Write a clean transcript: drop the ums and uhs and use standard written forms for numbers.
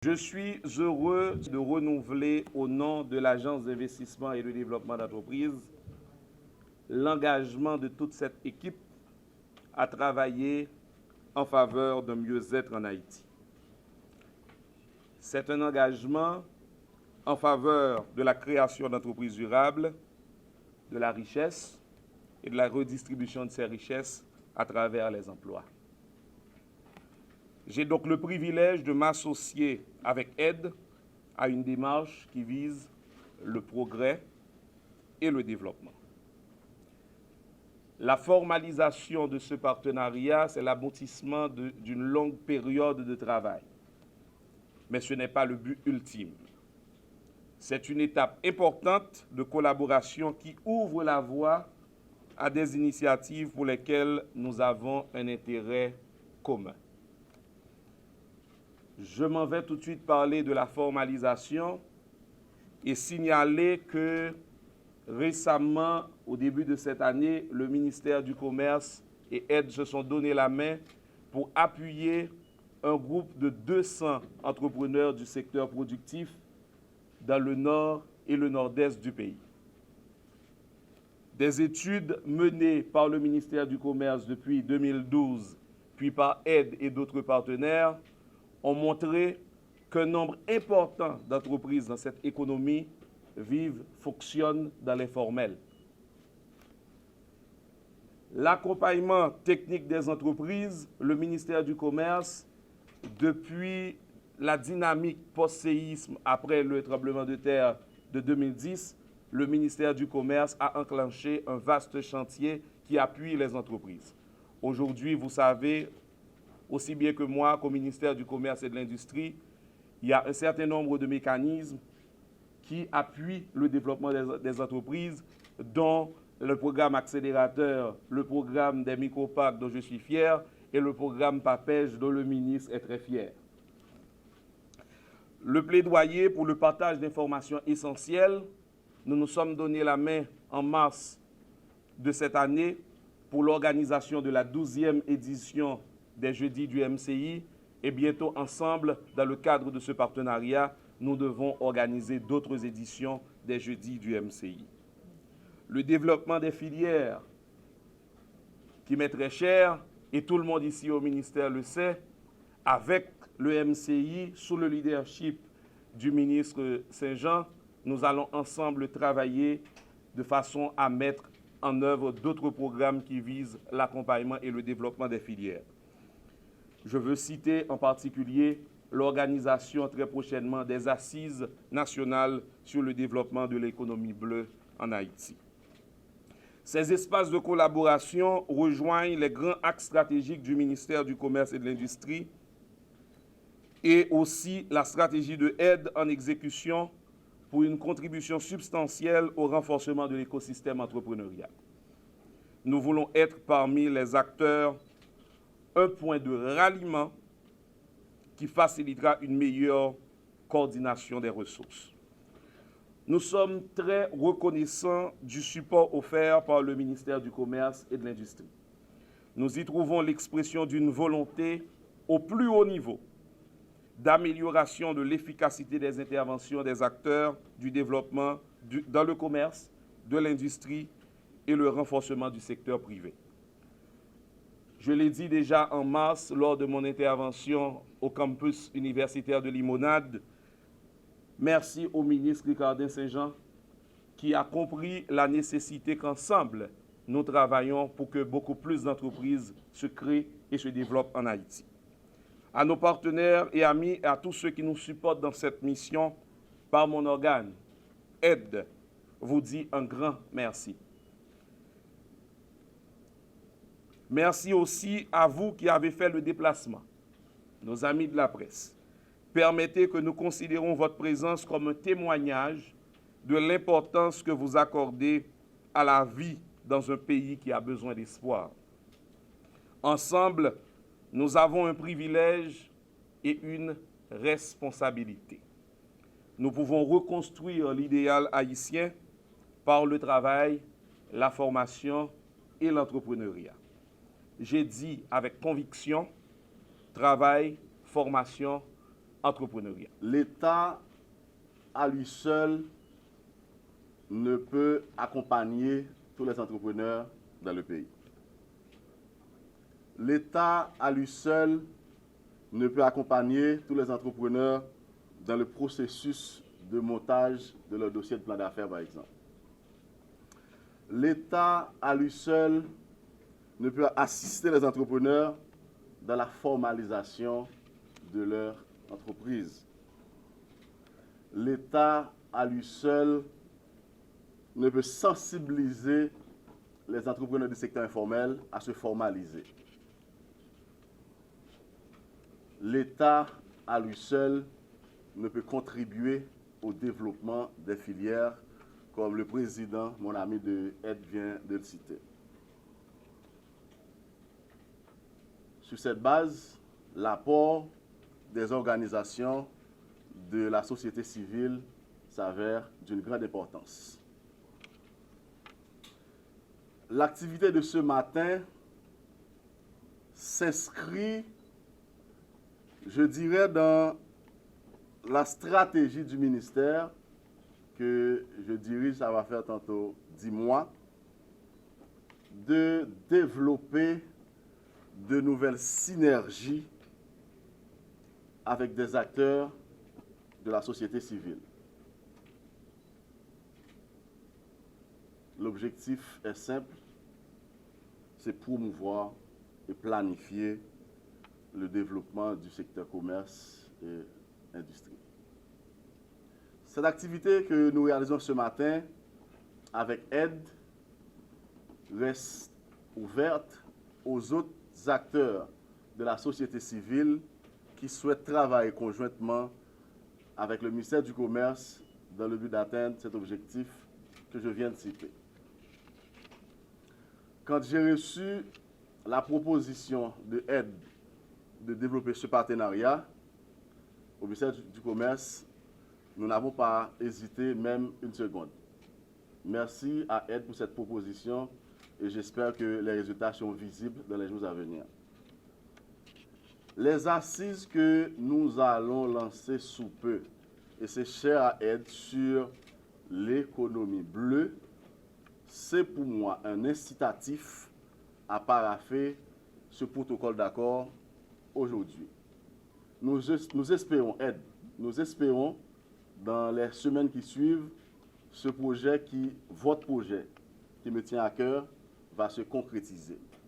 Je suis heureux de renouveler au nom de l'Agence d'investissement et de développement d'entreprise l'engagement de toute cette équipe à travailler en faveur d'un mieux-être en Haïti. C'est un engagement en faveur de la création d'entreprises durables, de la richesse et de la redistribution de ces richesses à travers les emplois. J'ai donc le privilège de m'associer avec AIDE à une démarche qui vise le progrès et le développement. La formalisation de ce partenariat, c'est l'aboutissement d'une longue période de travail. Mais ce n'est pas le but ultime. C'est une étape importante de collaboration qui ouvre la voie à des initiatives pour lesquelles nous avons un intérêt commun. Je m'en vais tout de suite parler de la formalisation et signaler que récemment, au début de cette année, le ministère du Commerce et AIDE se sont donné la main pour appuyer un groupe de 200 entrepreneurs du secteur productif dans le nord et le nord-est du pays. Des études menées par le ministère du Commerce depuis 2012, puis par AIDE et d'autres partenaires, ont montré qu'un nombre important d'entreprises dans cette économie fonctionnent dans l'informel. L'accompagnement technique des entreprises, le ministère du Commerce, depuis la dynamique post-séisme après le tremblement de terre de 2010, le ministère du Commerce a enclenché un vaste chantier qui appuie les entreprises. Aujourd'hui, vous savez, aussi bien que moi, qu'au ministère du Commerce et de l'Industrie, il y a un certain nombre de mécanismes qui appuient le développement des entreprises, dont le programme accélérateur, le programme des micro-PAC dont je suis fier, et le programme PAPEJ dont le ministre est très fier. Le plaidoyer pour le partage d'informations essentielles, nous nous sommes donné la main en mars de cette année pour l'organisation de la 12e édition des Jeudis du MCI, et bientôt ensemble, dans le cadre de ce partenariat, nous devons organiser d'autres éditions des Jeudis du MCI. Le développement des filières, qui m'est très cher, et tout le monde ici au ministère le sait, avec le MCI, sous le leadership du ministre Saint-Jean, nous allons ensemble travailler de façon à mettre en œuvre d'autres programmes qui visent l'accompagnement et le développement des filières. Je veux citer en particulier l'organisation très prochainement des assises nationales sur le développement de l'économie bleue en Haïti. Ces espaces de collaboration rejoignent les grands axes stratégiques du ministère du Commerce et de l'Industrie et aussi la stratégie de AIDE en exécution pour une contribution substantielle au renforcement de l'écosystème entrepreneurial. Nous voulons être parmi les acteurs un point de ralliement qui facilitera une meilleure coordination des ressources. Nous sommes très reconnaissants du support offert par le ministère du Commerce et de l'Industrie. Nous y trouvons l'expression d'une volonté au plus haut niveau d'amélioration de l'efficacité des interventions des acteurs du développement dans le commerce, de l'industrie et le renforcement du secteur privé. Je l'ai dit déjà en mars lors de mon intervention au campus universitaire de Limonade. Merci au ministre Ricardin Saint-Jean qui a compris la nécessité qu'ensemble nous travaillons pour que beaucoup plus d'entreprises se créent et se développent en Haïti. À nos partenaires et amis et à tous ceux qui nous supportent dans cette mission, par mon organe, AIDE, vous dit un grand merci. Merci aussi à vous qui avez fait le déplacement, nos amis de la presse. Permettez que nous considérons votre présence comme un témoignage de l'importance que vous accordez à la vie dans un pays qui a besoin d'espoir. Ensemble, nous avons un privilège et une responsabilité. Nous pouvons reconstruire l'idéal haïtien par le travail, la formation et l'entrepreneuriat. J'ai dit avec conviction, travail, formation, entrepreneuriat. L'État, à lui seul, ne peut accompagner tous les entrepreneurs dans le pays. L'État, à lui seul, ne peut accompagner tous les entrepreneurs dans le processus de montage de leur dossier de plan d'affaires, par exemple. L'État, à lui seul, ne peut assister les entrepreneurs dans la formalisation de leur entreprise. L'État, à lui seul, ne peut sensibiliser les entrepreneurs du secteur informel à se formaliser. L'État, à lui seul, ne peut contribuer au développement des filières, comme le président, mon ami de aide, vient de le citer. Sur cette base, l'apport des organisations de la société civile s'avère d'une grande importance. L'activité de ce matin s'inscrit, je dirais, dans la stratégie du ministère que je dirige, ça va faire tantôt 10 mois, de développer de nouvelles synergies avec des acteurs de la société civile. L'objectif est simple, c'est promouvoir et planifier le développement du secteur commerce et industrie. Cette activité que nous réalisons ce matin avec aide reste ouverte aux autres acteurs de la société civile qui souhaitent travailler conjointement avec le ministère du Commerce dans le but d'atteindre cet objectif que je viens de citer. Quand j'ai reçu la proposition de aide de développer ce partenariat au ministère du Commerce, nous n'avons pas hésité même une seconde. Merci à Aide pour cette proposition et j'espère que les résultats seront visibles dans les jours à venir. Les assises que nous allons lancer sous peu, et c'est cher à Aide, sur l'économie bleue, c'est pour moi un incitatif à parapher ce protocole d'accord aujourd'hui. Nous espérons, Aide, nous espérons dans les semaines qui suivent, votre projet qui me tient à cœur, va se concrétiser.